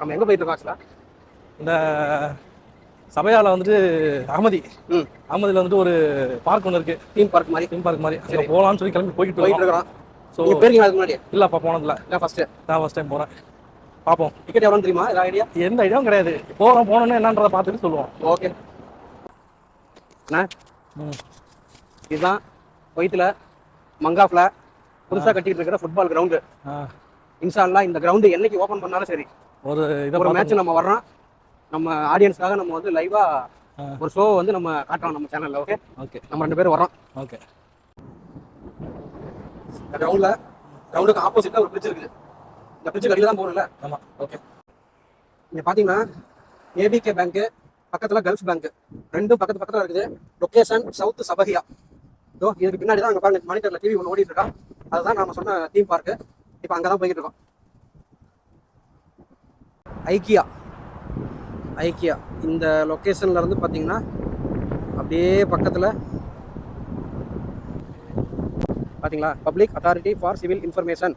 நம்ம எங்கே போயிட்டு இருக்கோம் ஆக்சுவலாக? இந்த சபையால வந்துட்டு அகமதியில் வந்துட்டு ஒரு பார்க் ஒன்று இருக்கு, தீம் பார்க் மாதிரி. அங்கே போகலான்னு சொல்லி கிளம்பி போயிட்டு இருக்கிறோம். ஸோ பேருங்க அதுக்கு முன்னாடி இல்லைப்பா, போனதில்ல. நான் ஃபர்ஸ்ட் டைம் போகிறேன். பார்ப்போம். டிக்கெட் எவ்வளோன்னு தெரியுமா? ஏதாவது ஐடியா? எந்த ஐடியாவும் கிடையாது. போனோன்னு என்னன்றதை பார்த்துட்டு சொல்லுவோம். ஓகே அண்ணா, இதுதான் குவைத்தில் மங்காஃபில் புதுசாக கட்டிட்டு இருக்கிற ஃபுட்பால் கிரவுண்டு. இன்ஷா அல்லாஹ் இந்த கிரவுண்டு என்னைக்கு ஓப்பன் பண்ணாலும் சரி, ஒரு மேட்ச் நம்ம வர்றோம், நம்ம ஆடியன்ஸ்க்காக நம்ம வந்து லைவா ஒரு ஷோ வந்து நம்ம காட்டுறோம் நம்ம சேனல்ல. ஓகே ஓகே, நம்ம 2 பேரும் வரோம். ஓகே. இந்த கிரவுண்டுக்கு ஆப்போசிட்ல ஒரு பிரிட்ஜ் இருக்குது. இந்த பிரிட்ஜ் கடியில தான் போகணும்ல? ஆமா. ஓகே. இங்க பாத்தீங்கன்னா ஏபிகே பேங்க் பக்கத்துல கல்ஃப் பேங்க் ரெண்டும் பக்கத்துல இருக்குது. Location South Sabahiya. இதுக்கு பின்னாடி தான் அங்க பாருங்க மானிட்டர்ல டிவி ஒன்று ஓடிட்டு இருக்கா. அதுதான் நாம சொன்ன தீம் பார்க். இப்போ அங்கதான் போய்கிட்டு இருக்கோம். ஐக்கியா இந்த லொக்கேஷன்ல இருந்து பார்த்தீங்கன்னா அப்படியே பக்கத்தில் பார்த்தீங்களா, public authority for civil information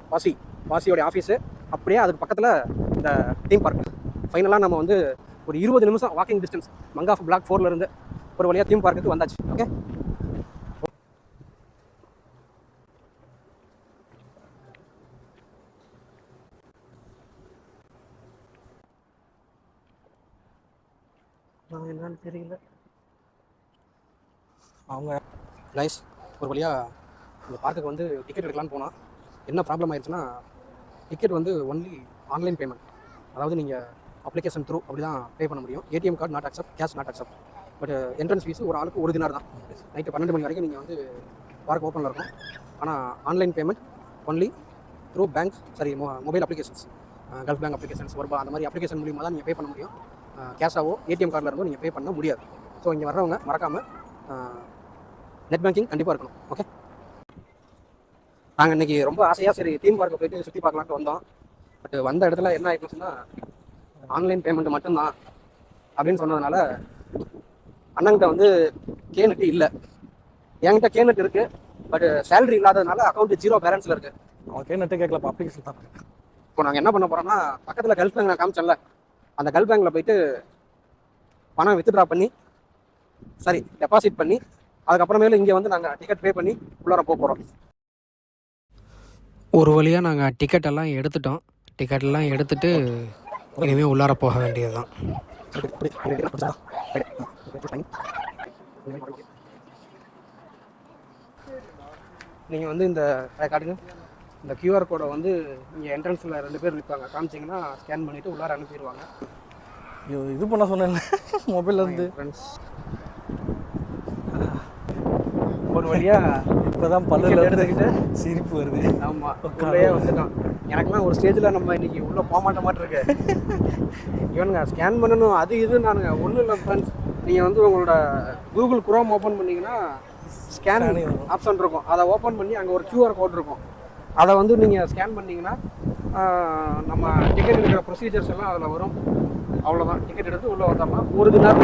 பாசியோட ஆஃபீஸு. அப்படியே அதுக்கு பக்கத்தில் இந்த தீம் பார்க். ஃபைனலாக நம்ம வந்து ஒரு 20 நிமிஷம் வாக்கிங் டிஸ்டன்ஸ் மங்காஃப் பிளாக் 4 இருந்து ஒரு வழியாக தீம் பார்க்குக்கு வந்தாச்சு. ஓகே, என்னன்னு தெரியல. அவங்க நைஸ். ஒரு வழியாக இந்த பார்க்குக்கு வந்து டிக்கெட் எடுக்கலான்னு போனால் என்ன ப்ராப்ளம் ஆயிடுச்சுன்னா, டிக்கெட் வந்து ஒன்லி ஆன்லைன் பேமெண்ட். அதாவது நீங்கள் அப்ளிகேஷன் த்ரூ அப்படி தான் பே பண்ண முடியும். ATM card not accept, cash not accept. But entrance fees ஒரு ஆளுக்கு 1 தினார் தான். நைட்டு 12 மணி வரைக்கும் நீங்கள் வந்து பார்க் ஓப்பனில் இருக்கும். ஆனால் online payment only through bank, mobile applications, Gulf Bank applications, Warba அந்த மாதிரி அப்ளிகேஷன் மூலியமாக தான் நீங்கள் பே பண்ண முடியும். கேஷாவோ ஏடிஎம் கார்டில் இருந்தோ நீங்கள் பே பண்ண முடியாது. ஸோ இங்கே வர்றவங்க மறக்காமல் நெட் பேங்கிங் கண்டிப்பாக இருக்கணும். ஓகே, நாங்கள் இன்றைக்கி ரொம்ப ஆசையாக சரி தீம் பார்க்கை போய்ட்டு சுற்றி பார்க்கலான்ட்டு வந்தோம். பட் வந்த இடத்துல என்ன ஆகிடுச்சுன்னா, ஆன்லைன் பேமெண்ட் மட்டும்தான் அப்படின்னு சொன்னதுனால அண்ணங்கிட்ட வந்து கேநெட் இல்லை. என்கிட்ட கேநெட் இருக்குது, பட் சேலரி இல்லாததுனால அக்கௌண்ட் 0 பேலன்ஸில் இருக்குது. அவன் கேநெட்டே கேட்கலப்பா, அப்ளிகேஷன் தான். இப்போ நாங்கள் என்ன பண்ண போகிறோம்னா, பக்கத்தில் கல்ஃப் பேங்க் நான் காமிச்சேன்ல, அந்த கல்ஃப் பேங்கில் போயிட்டு பணம் வித்ட்ரா பண்ணி டெபாசிட் பண்ணி அதுக்கப்புறமேல இங்கே வந்து நாங்கள் டிக்கெட் பே பண்ணி உள்ளார போகிறோம். ஒரு வழியாக நாங்கள் டிக்கெட்டெல்லாம் எடுத்துட்டோம். டிக்கெட்டெல்லாம் எடுத்துகிட்டு இனிமேல் உள்ளார போக வேண்டியது தான். நீங்கள் வந்து இந்த காட்டுங்க, இந்த கியூஆர் கோடை வந்து இங்கே என்ட்ரன்ஸில் 2 பேர் இருப்பாங்க, காமிச்சிங்கன்னா ஸ்கேன் பண்ணிவிட்டு உள்ளார அனுப்பிடுவாங்க. இது பண்ண சொன்னேன் மொபைல்லேருந்து. ஃப்ரெண்ட்ஸ் ஒரு வழியாக இப்போதான் பல்லில் எடுத்துக்கிட்டு சிரிப்பு வருது. ஆமாம், உள்ளே வந்துட்டான். எனக்குலாம் ஒரு ஸ்டேஜில் நம்ம இன்றைக்கி உள்ளே போக மாட்டேமாட்டிருக்கு. இவனுங்க ஸ்கேன் பண்ணணும் அது இது. நானுங்க ஒன்றும் இல்லை ஃப்ரெண்ட்ஸ், நீங்கள் வந்து உங்களோட கூகுள் குரோம் ஓப்பன் பண்ணிங்கன்னா ஸ்கேன் ஆப்ஷன் இருக்கும். அதை ஓப்பன் பண்ணி அங்கே ஒரு கியூஆர் கோட் இருக்கும். அதை வந்து நீங்கள் ஸ்கேன் பண்ணிங்கன்னா நம்ம டிக்கெட் எடுக்கிற ப்ரொசீஜர்ஸ் எல்லாம் அதில் வரும். அவ்வளோதான், டிக்கெட் எடுத்து உள்ளே வந்தோம்னா 1 தினார்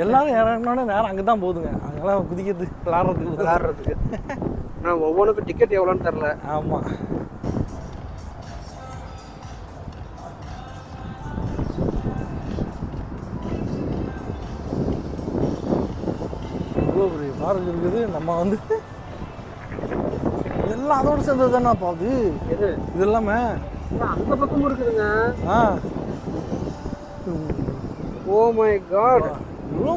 எல்லாரும் இறங்கினோட நேரம் அங்கே தான் போகுதுங்க. அங்கெல்லாம் குதிக்கிறது விளாட்றதுக்கு. நான் ஒவ்வொன்றுக்கும் டிக்கெட் எவ்வளோன்னு தெரில. ஆமாம், இவ்வளோ பெரிய பார்க் இருக்குது. நம்ம வந்து எல்லாம் அதோடு சேர்ந்தது தானே பாது. எது இது எல்லாமே அந்த பக்கமும் இருக்குதுங்க. ஓ மை காட், இவ்வளோ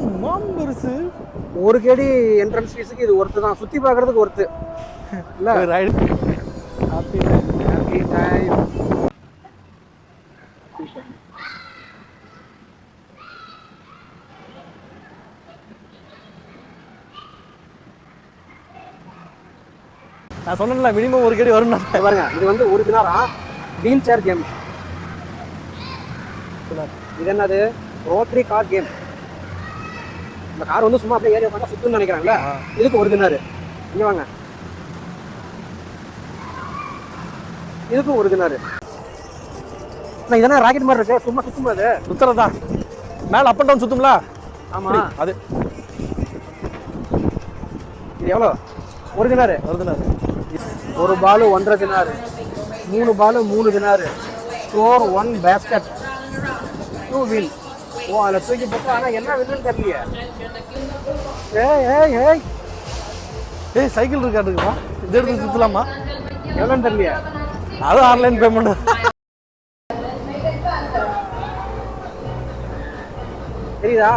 பெருசு. ஒரு கேடி என்ட்ரன்ஸ் ஃபீஸுக்கு இது ஒர்த்து தான். சுற்றி பார்க்குறதுக்கு ஒர்த்து இல்லை. Happy time. நான் சொன்னேன்ல மினிமம் ஒரு கேடி வரும். பாருங்க, இது வந்து 1 தினாரா வீல் சேர் கேம். இது என்னது? Rotary car game. இந்த கார் வந்து சும்மா அப்படியே ஏரியா பண்ணா சுத்துன்னு நினைக்கிறாங்களே, இதுக்கு 1 தினாரு. இங்கே வாங்க, இதுக்கும் 1 தினாரு. இதெல்லாம் ராக்கெட் மாதிரி இருக்கு, சும்மா சுத்தும்போது சுத்துறதா மேலே அப் அண்ட் டவுன் சுத்தும்ல. ஆமாம், அது இது எவ்வளோ? 1 தினாரு. 1 தினாரு. ஒரு பால் 1.5 தினாரு. 3 பால் 3 தினாரு, ஸ்கோர் 1 பேஸ்கெட், 2 வின். ஓ அதில் தூக்கி போட்டு, ஆனால் என்ன வின்னு தெரியலையே. ஏய் ஏய் ஏய் ஏய் சைக்கிள் இருக்காட்டுக்குமா, இது எடுத்து சுற்றலாமா? எவ்வளோன்னு தெரியலையே. அது ஆன்லைன் பேமெண்ட். தெரியுதா?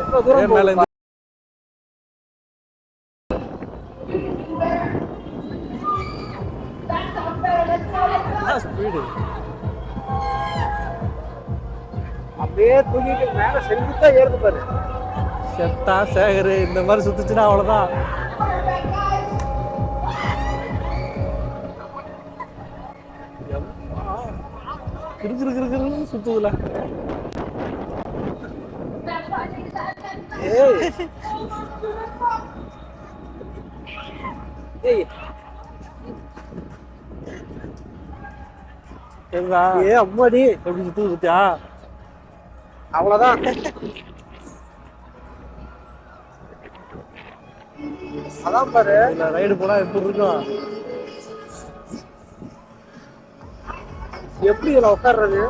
எவ்வளோ தூரம் மேலே போகுது. ஸ்பீடு அப்படியே தூக்கிட்டு மேலே செங்குத்தா ஏறுது பாரு. செத்தா சேகர் இந்த மாதிரி சுத்துச்சுன்னா அவ்வளோதான். கிறுக்கிறுக்கிறுன்னு சுத்துதுல. ஏய் ஏய் சரிதா? ஏ அம்மாடி, எப்படி சுத்துது பத்தியா? அவ்வளோதான். அதான் பாரு. இல்லை ரைடு போனா எப்படி இருக்கும்? எப்படி இதில் உட்கார்றது?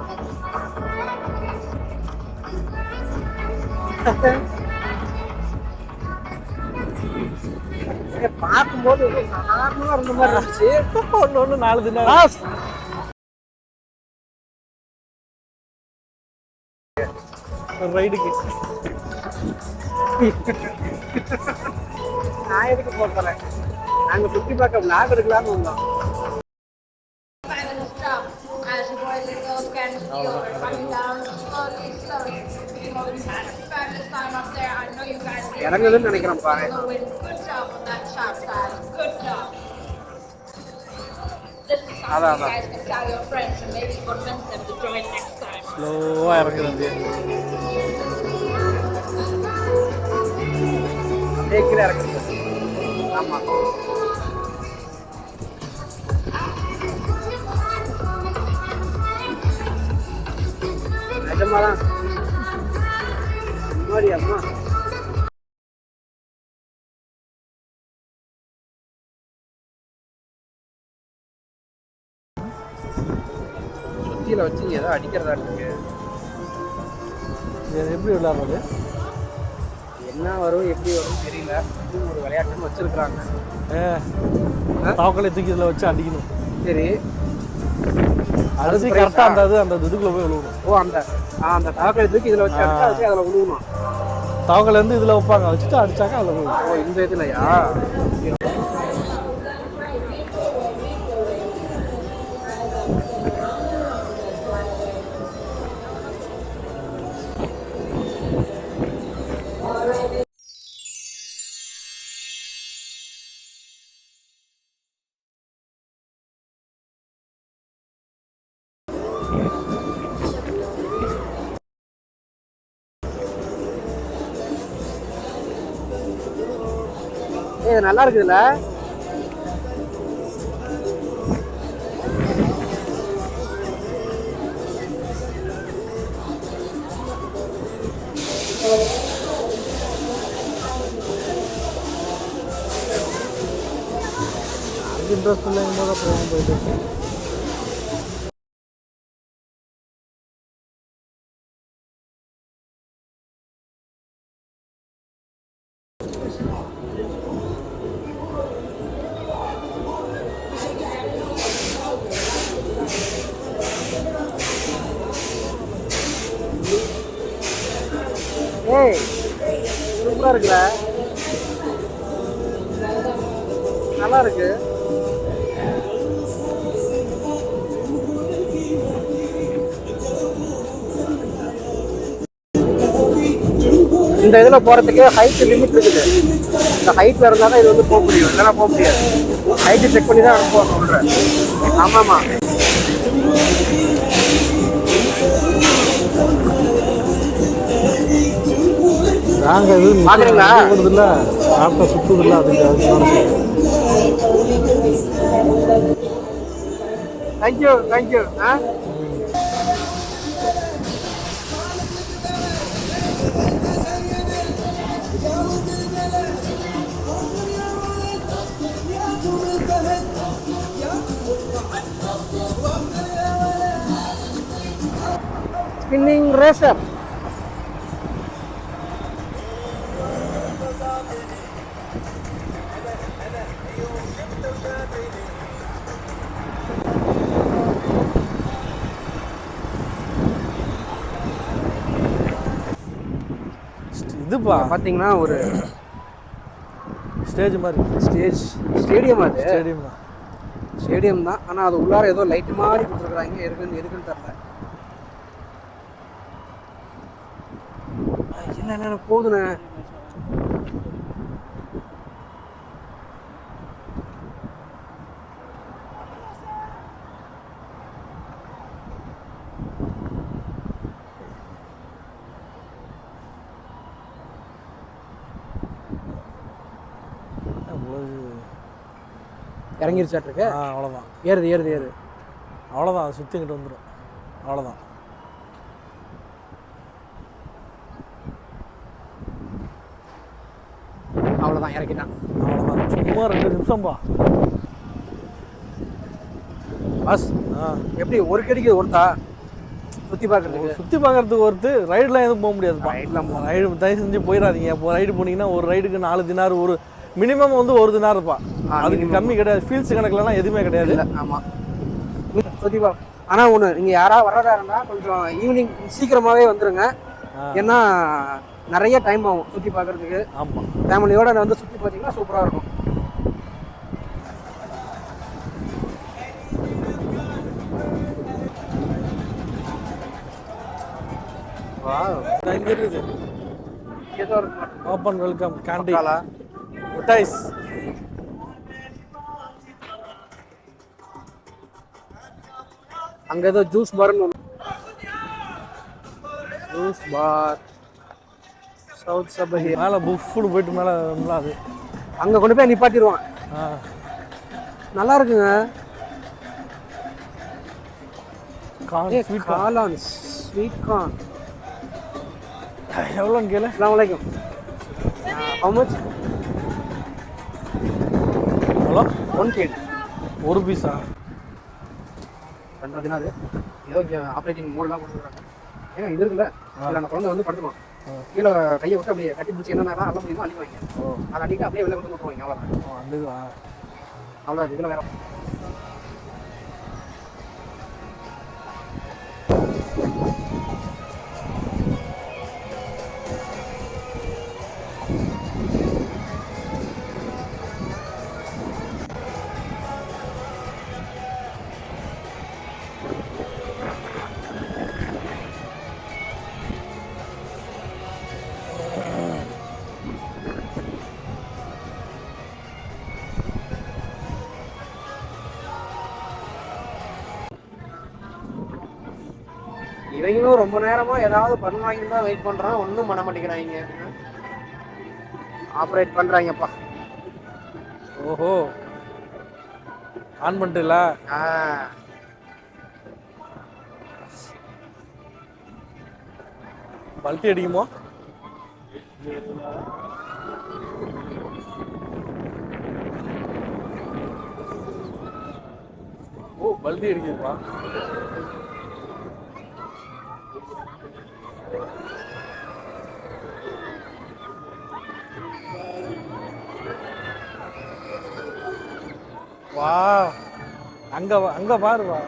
பார்க்கும்போது சாதாரணமாக இருந்த மாதிரி இருந்துச்சு. ஒன்று 4 தினம் ஒரு ரைடுக்கு. நான் எதுக்கு போகிறேன்? நாங்கள் சுற்றி பார்க்க விளாக் எடுக்கலாம்னு வந்தோம். இறங்குதுன்னு நினைக்கிறேன் பாரு. அதான் ஸ்லோவாக இறங்குறது. அப்படியே கீழே இறங்குது. ஆமாம், நிஜமாதான். முன்னாடி அம்மா சுத்தியில வச்சு ஏதோ அடிக்கிறதா இருக்கு. இது எப்படி விளையாடுறது? என்ன வரும் எப்படி வரும் தெரியல. இது ஒரு விளையாட்டுன்னு வச்சிருக்கிறாங்க. தாக்கலை தூக்கி இதில் வச்சு அடிக்கணும். சரி, அரிசி கரெக்டாக அந்த இதுக்குள்ள போய் விழுவணும். ஓ அந்த தாக்கலை தூக்கி இதில் வச்சு அடிச்சா அதுக்கு அதில் விழுவணும். தாக்கலை வந்து இதில் வைப்பாங்க, வச்சுட்டு அடிச்சாக்க அதில் விழுவணும். ஓ இந்த இதுலையா? இது நல்லா இருக்குதுல்ல. இன்ட்ரெஸ்ட் இல்லைங்க போது அப்புறம் போயிட்டு ஏய் சூப்பரா இருக்குல்ல, நல்லா இருக்கு. இந்த இதில் போகிறதுக்கு ஹைட் லிமிட் இருக்குது. இந்த ஹைட்டில் இருந்தால் தான் இது வந்து போக முடியும், இல்லைன்னா போக முடியாது. ஹைட்டு செக் பண்ணி தான் அனுப்புவாங்க உள்ள. ஆமாம்மா, நாங்கள் இது பார்க்குறீங்களா? இல்லை ஆட்டை சுற்றுதில்ல, அதுக்கு தேங்க்யூ தேங்க்யூ. ஆ ஸ்பின்னிங் ரேசர். இதுப்பா பார்த்தீங்கன்னா ஒரு ஸ்டேஜ் மாதிரி. ஸ்டேடியம். அது ஸ்டேடியம் தான். ஸ்டேடியம் தான், ஆனால் அது உள்ளார ஏதோ லைட் மாதிரி கொடுத்துருக்குறாங்க. எதுக்குன்னு தெரியல. என்ன போகுதுண்ணே. இறங்கிருச்சாட்டிருக்கு. அவ்வளோதான். ஏறுது. அவ்வளோதான். அது சுற்றிக்கிட்டு வந்துடும். அவ்வளோதான். அவ்வளோதான், இறக்கிட்டான். அவ்வளோதான். சும்மா 2 நிமிஷம்பா. பஸ் எப்படி ஒரு கடிக்கு ஒருத்தா சுற்றி பார்க்கறதுக்கு ஒருத்து. ரைடெலாம் எதுவும் போக முடியாதுப்பா. ரைடு தயவு செஞ்சு போயிடாதீங்க. இப்போ ரைடு போனீங்கன்னா ஒரு ரைடுக்கு 4 தினார், ஒரு மினிமம் வந்து 1 தினார் இருப்பா. அதுக்கு கம்மி கிடையாது. ஃபீல்ஸ் கணக்குலலாம் எதுவுமே கிடையாது. ஆமாம், சுற்றி பார்க்க. ஆனால் ஒன்று, நீங்கள் யாராவது வர்றதா இருந்தால் கொஞ்சம் ஈவினிங் சீக்கிரமாகவே வந்துடுங்க. ஏன்னா நிறைய டைம் ஆகும் சுற்றி பார்க்குறதுக்கு. ஆமாம், ஃபேமிலியோடு வந்து சுற்றி பார்த்தீங்கன்னா சூப்பராக இருக்கும். ஓப்பன் வெல்கம் கேண்டி மிட்டாய்ஸ். அங்கே ஏதோ ஜூஸ் பார்னு ஜூஸ் பார் சவுத் சபஹி மேலே புஃப்னு போயிட்டு மேலே அது அங்கே கொண்டு போய் நிப்பாட்டிடுவான். நல்லா இருக்குங்க. காளான் ஸ்வீட் கார்ன் எவ்வளோன்னு கேளு. அஸ்ஸலாமு அலைக்கும். How much? Hello, 1 kg. ஒரு பீஸா? 2 தினாரு. ஏதோ ஆப்ரேட்டிங் மோட்லாம் கொடுத்துருக்காங்க. ஏங்க இது இருக்குல்ல, அதில் அந்த குழந்தை வந்து படுத்துக்கும். கீழே கையை விட்டு அப்படியே கட்டி பிடிச்சி என்னென்ன அள்ள முடியுமோ அள்ளி வைங்க. அதை அடிக்க அப்படியே வெளில கொண்டு போட்டுருவாங்க. அவ்வளோதான். அவ்வளோ இதில் வேற. இவங்களும் ரொம்ப நேரமா ஏதாவது பண்ணுவாங்கன்னு தான் வெயிட் பண்றான். ஒன்றும் பண்ண மாட்டேங்கிறாங்க. ஆப்ரேட் பண்றாங்கப்பா. ஓஹோ, ஆன் பண்ணிட்டுல. பல்ட்டி அடிக்குமோ? ஓ, பல்ட்டி அடிக்குதுப்பா. வா, அங்க பாரு. வா,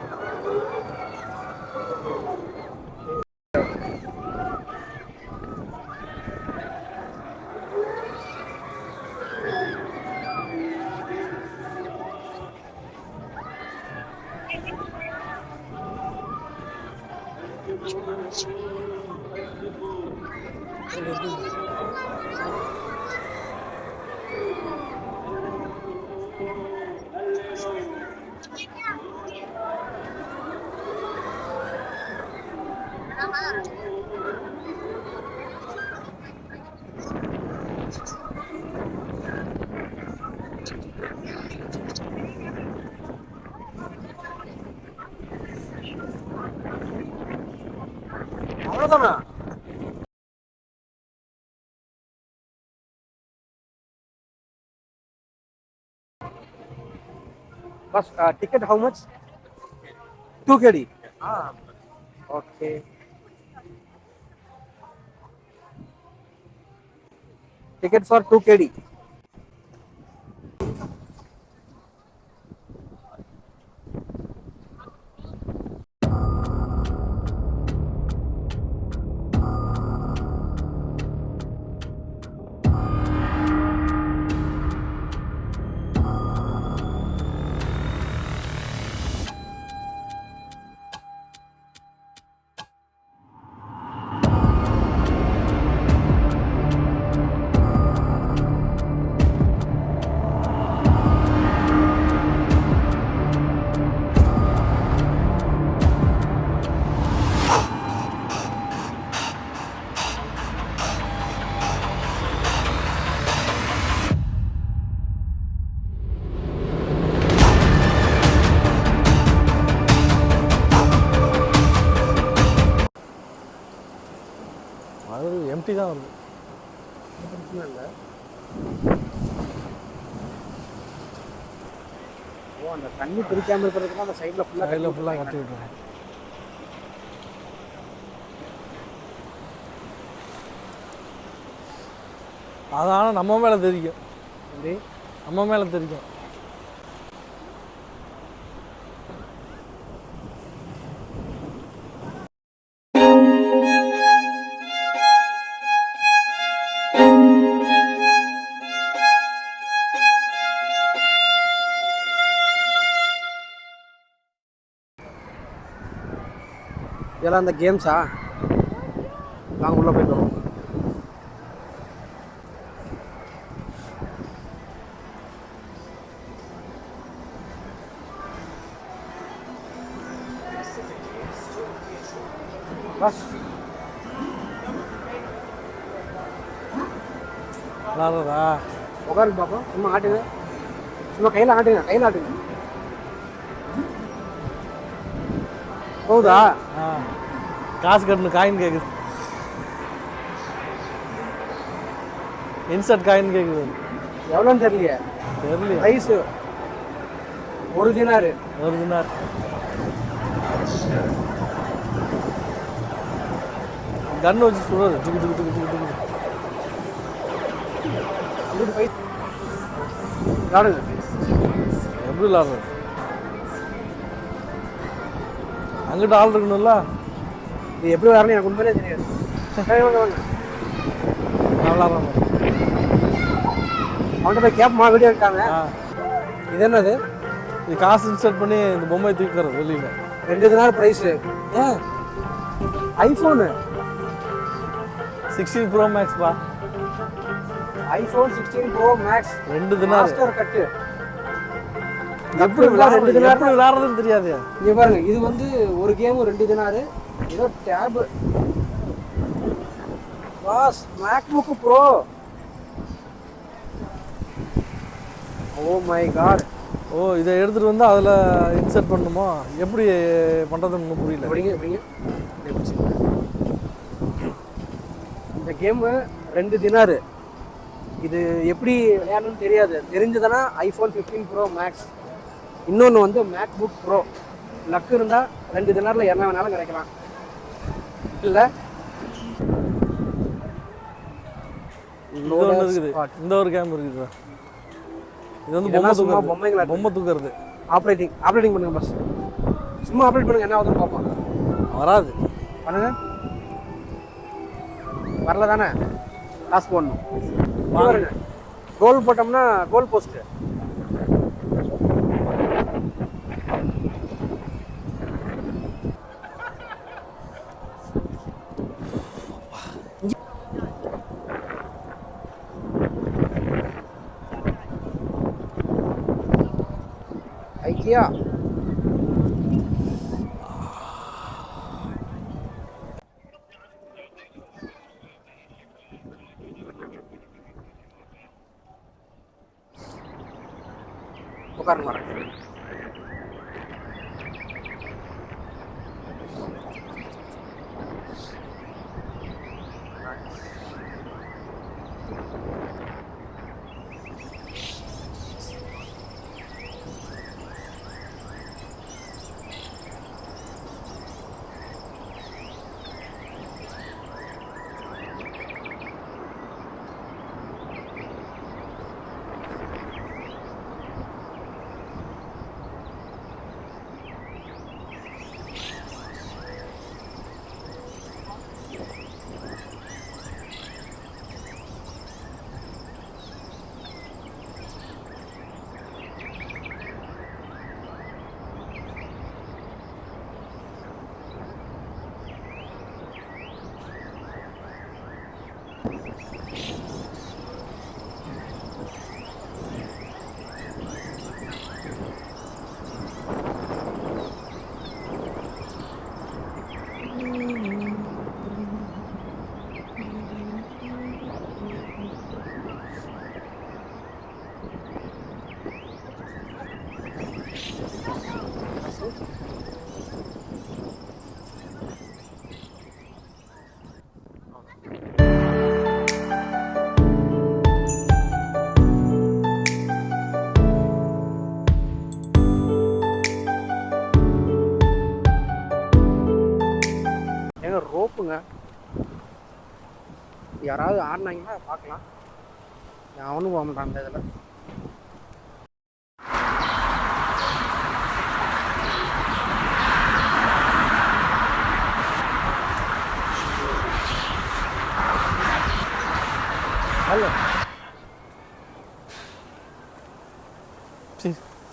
அவ்வளோதானா? Bus ticket how much? 2 kg. Okay. Ticket for 2KD. அது எம்டி தான் வருது. பிரச்சனை இல்லை. ஓ, அந்த தண்ணி பிரிக்காமல் இருக்கிறதுக்கு அந்த சைடில் ஃபுல்லாக கட்டி விட்டுருங்க. அது ஆனால் நம்ம மேலே தெரியும். நம்ம மேலே தெரியும். இதெல்லாம் அந்த கேம்ஸா? நாங்கள் உள்ளே போயிட்டு வரோம். பஸ் விளாட்றதா? உட்காந்து பார்ப்போம். சும்மா ஆட்டுங்க, சும்மா கையில் ஆட்டுங்க. போகுதா? காசு கட்டணும். காயின் கேட்குது. இன்சர்ட் காயின் கேட்குது. எவ்வளோன்னு தெரியலையே. ப்ரைஸு ஒரு தினார். கன்று வச்சு சுடுறது. விளாடுங்க. எப்படி விளாடுறது? அங்கிட்ட ஆள் இருக்கணும்ல. இது எப்படி விளாட்றேன்னு எனக்கு உண்மையிலே தெரியாது. வாங்க நான் விளாட்றேன். அவன்கிட்ட போய் கேப்மா வீடியோ எடுத்தாங்க. இது என்னது? இது காசு இன்ஸ்டால் பண்ணி இந்த பொம்மையை தூக்கிறது வெளியில். 2 தினார் ப்ரைஸு. ஏன் ஐஃபோனு 16 Pro Max பா. ஐஃபோன் 16 Pro Max 2 தினார் கட்டு. எப்படி விளாட்றதுன்னு தெரியாது. இங்கே பாருங்க, இது வந்து ஒரு கேமு 2 தினார். ஏதோ டேபு பாஸ் MacBook Pro. Oh my god. ஓ, இதை எடுத்துகிட்டு வந்து அதில் இன்சர்ட் பண்ணணுமா? எப்படி பண்ணுறதுன்னு புரியல. எப்படிங்க இந்த கேமு 2 தினார். இது எப்படி விளையாடணும்னு தெரியாது. தெரிஞ்சதுன்னா ஐஃபோன் 15 Pro Max. இன்னொன்று வந்து MacBook Pro. லக்கு இருந்தால் 2 தினாரில் என்ன வேணாலும் கிடைக்கலாம். இல்லை இருக்குது. இந்த ஒரு கேம் இருக்குது. இது வந்து பொம்மை தூக்குறது. ஆப்ரேட்டிங் பண்ணுங்க பஸ். சும்மா ஆப்ரேட் பண்ணுங்க, என்ன ஆகுதுன்னு பார்ப்போம். வராது. பண்ணுங்க. வரல தானே, காசு போடணும். கோல் போட்டோம்னா கோல் போஸ்ட்டு. ஐக்கியா உட்காருங்க வரேன். சேஃபுங்க. யாராவது ஆடினாங்கன்னா பார்க்கலாம். அவனும் போக மாட்டான் அந்த இதில்.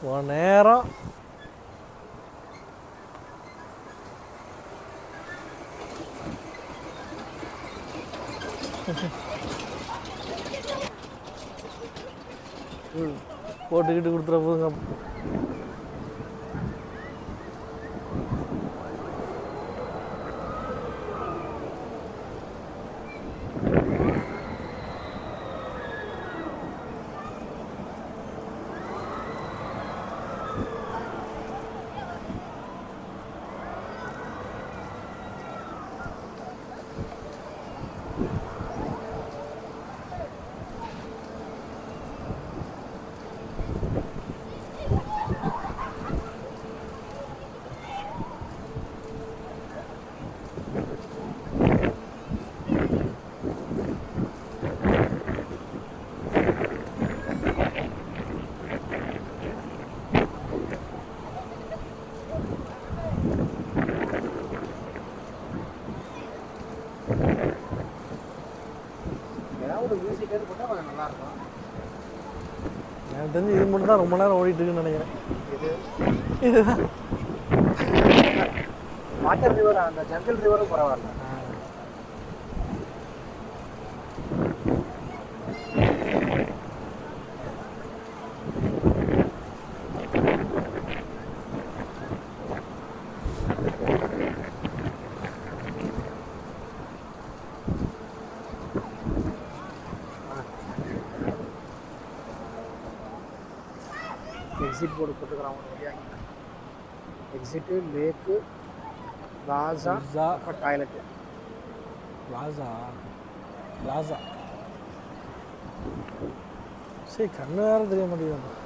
ஒரு நேரம் போட்டுக்கிட்டு கொடுத்துட போதுங்க. எனக்கு தெரிஞ்சு இது மட்டும் தான் ரொம்ப நேரம் ஓடிட்டு இருக்குன்னு நினைக்கிறேன். இதுதான் வாட்டர் ரிவர், அந்த ஜங்கல் ரிவரும் பரவாயில்ல. எக்ஸிட் போர்டு போட்டுக்கிறான் ஒரு வழியாக. எக்ஸிட்டு, லேக்கு, பிளாசா, அப்புறம் டாய்லெட்டு. பிளாசா சரி, கண்ணு வேறு தெரிய மாட்டேங்குது.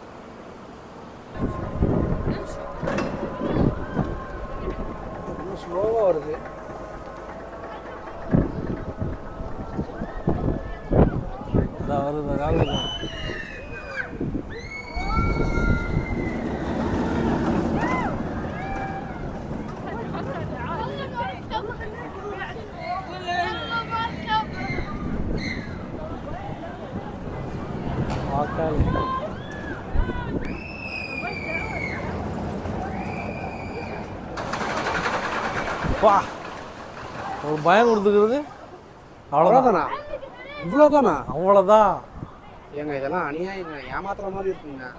ரொம்ப ஸ்லோவாக வருது. வருது காலையில் வா ஒரு பயம் கொடுத்துக்கிறது. அவ்வளோதானா? இவ்வளோதானா? அவ்வளோதான். ஏங்க இதெல்லாம் அநியாயங்க, ஏமாத்துற மாதிரி இருக்குங்க.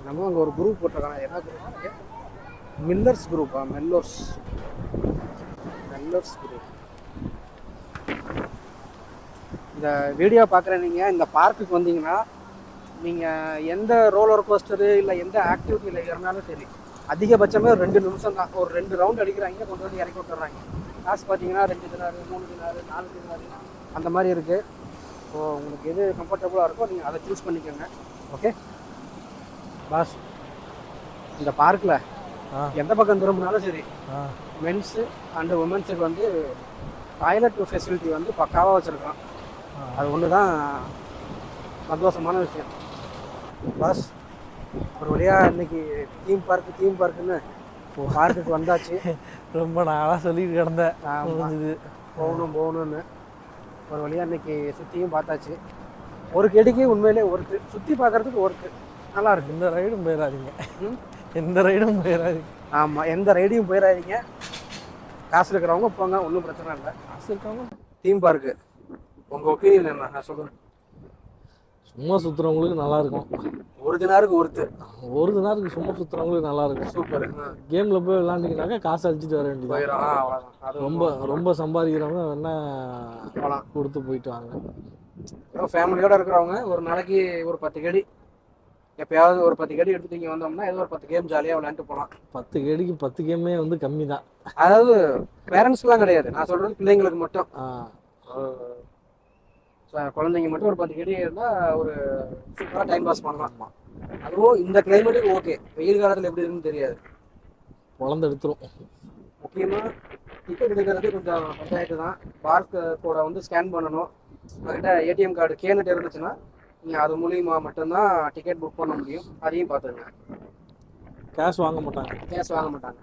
நம்ம அங்கே ஒரு குரூப் போட்டிருக்காங்க. என்ன குரூப்? மில்லர்ஸ் குரூப்பா? மெல்லர்ஸ் குரூப். இந்த வீடியோ பார்க்குற நீங்கள் இந்த பார்க்குக்கு வந்தீங்கன்னா நீங்கள் எந்த ரோலர் கோஸ்டரு இல்லை எந்த ஆக்டிவிட்டியில் ஏறினாலும் சரி, அதிகபட்சமே ஒரு 2 நிமிஷம் தான். ஒரு 2 ரவுண்ட் அடிக்கிறாங்க, கொண்டு வந்து இறக்கி விட்டுறாங்க. காசு பார்த்தீங்கன்னா 2 தினாரு, 3 தினாரு, 4 தினாரு அந்த மாதிரி இருக்குது. ஸோ உங்களுக்கு எது கம்ஃபர்டபுளாக இருக்கோ நீங்கள் அதை சூஸ் பண்ணிக்கோங்க. ஓகே பாஸ், இந்த பார்க்கில் எந்த பக்கம் திரும்பினாலும் சரி, மென்ஸு அண்டு உமன்ஸுக்கு வந்து டாய்லெட் ஃபெசிலிட்டி வந்து பக்காவாக வச்சுருக்கான். அது ஒன்று தான் சந்தோஷமான விஷயம். பாஸ், ஒரு வழியாக இன்னைக்கு தீம் பார்க்குன்னு பார்க்குக்கு வந்தாச்சு. ரொம்ப நாளாக சொல்லிட்டு கிடந்தேன் போகணும்னு. ஒரு வழியாக இன்னைக்கு சுற்றியும் பார்த்தாச்சு. ஒரு கெடிக்கு உண்மையிலே ஒர்த்து, சுற்றி பார்க்குறதுக்கு ஒர்த்து, நல்லா இருக்கு. எந்த ரைடும் போயிடாதீங்க. எந்த ரைடும் போயிடாதீங்க. ஆமாம், எந்த ரைடையும் போயிடாதீங்க. காசு இருக்கிறவங்க போங்க, ஒன்றும் பிரச்சனை இல்லை. காசு இருக்கவங்க தீம் பார்க்கு உங்கள் ஒப்பீனியன் என்ன? நான் சொல்லுங்கள். சும்மா சுற்றுறவங்களுக்கு நல்லா இருக்கும். ஒரு தினாருக்கு ஒருத்து. ஒரு தினாருக்கு சும்மா சுற்றுறவங்களுக்கு நல்லா இருக்கும். சூப்பர். கேமில் போய் விளாண்டிங்கனாக்கா காசு அழிச்சிட்டு வர வேண்டியது. ரொம்ப சம்பாதிக்கிறவங்க வேணா கொடுத்து போயிட்டு வாங்க. ஃபேமிலியோட இருக்கிறவங்க ஒரு நாளைக்கு ஒரு 10 கேடி, எப்பயாவது ஒரு 10 கேடி எடுத்துட்டு இங்கே வந்தோம்னா ஏதோ ஒரு 10 கேம் ஜாலியாக விளையாண்டு போகலாம். 10 கேடிக்கு 10 கேமே வந்து கம்மி தான். அதாவது பேரண்ட்ஸ்லாம் கிடையாது, நான் சொல்கிறது பிள்ளைங்களுக்கு மட்டும். குழந்தைங்க மட்டும் ஒரு 10 கேடி இருந்தால் ஒரு சூப்பராக டைம் பாஸ் பண்ணலாம். அதுவும் இந்த கிளைமேட்டுக்கு ஓகே. வெயில் காலத்தில் எப்படி இருக்குன்னு தெரியாது. குழந்தை எடுத்துரும். முக்கியமாக டிக்கெட் எடுக்கிறது கொஞ்சம் பஞ்சாயத்து தான். கோடை வந்து ஸ்கேன் பண்ணணும். உங்கள்கிட்ட ஏடிஎம் கார்டு கேனுட்டு இருந்துச்சுன்னா நீங்கள் அது மூலியமா மட்டும்தான் டிக்கெட் புக் பண்ண முடியும். அதையும் பார்த்துருங்க. கேஷ் வாங்க மாட்டாங்க. கேஷ் வாங்க மாட்டாங்க.